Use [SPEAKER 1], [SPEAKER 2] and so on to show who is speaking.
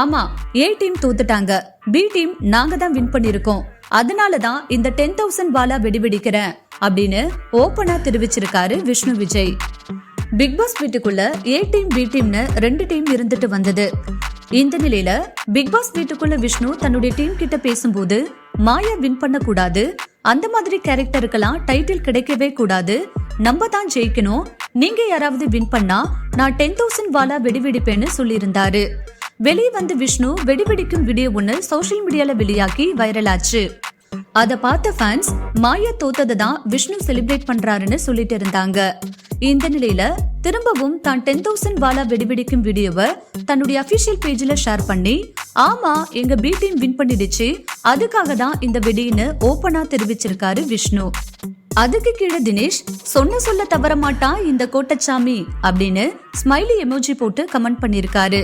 [SPEAKER 1] ஆமா, ஏ team தோத்துட்டாங்க, B team நாங்க தான் வின் பண்ணிருக்கோம், அதனாலதான் இந்த 10,000 பாலா வெடிக்கிறேன் அப்படின்னு ஓபனா தெரிவிச்சிருக்காரு விஷ்ணு விஜய். பிக் பாஸ் வீட்டுக்குள்ள ஏ டீம் பி டீம்னு 2 டீம் இருந்துட்டு வந்தது. இந்த நிலையில பிக் பாஸ் வீட்டுக்குள்ள விஷ்ணு தன்னுடைய டீம் கிட்ட பேசும்போது, மாயா வின் பண்ண கூடாது, அந்த மாதிரி கேரக்டருக்கெல்லாம் டைட்டில் கிடைக்கவே கூடாது, நம்ம தான் ஜெயிக்கணும், நீங்க யாராவது வின் பண்ணா நான் 10,000 பாலா வெடிப்பேன்னு சொல்லியிருந்தாரு. வெளியே வந்து விஷ்ணு வெடிக்கும் வீடியோ ஒன்னு சோசியல் மீடியால வெளியாகி வைரல் ஆச்சு. அத பார்த்த ஃபேன்ஸ் மாயா தோத்ததை தான் விஷ்ணு செலிப்ரேட் பண்றாருன்னு சொல்லிட்டு இருந்தாங்க. இந்த நிலையில திரும்பவும் தான் 10,000 பாலா வெடிக்கும் வீடியோவை தன்னுடைய அபிஷியல் பேஜ்ல ஷேர் பண்ணி, ஆமா எங்க பி டீம் வின் பண்ணிடுச்சு, அதுக்காக தான் இந்த வெடின்னு ஓபனா தெரிவிச்சிருக்காரு விஷ்ணு. அதுக்கு கீழே தினேஷ் சொல்ல தவற மாட்டான் இந்த கோட்டச்சாமி அப்படின்னு ஸ்மைலி எமோஜி போட்டு கமெண்ட் பண்ணிருக்காரு.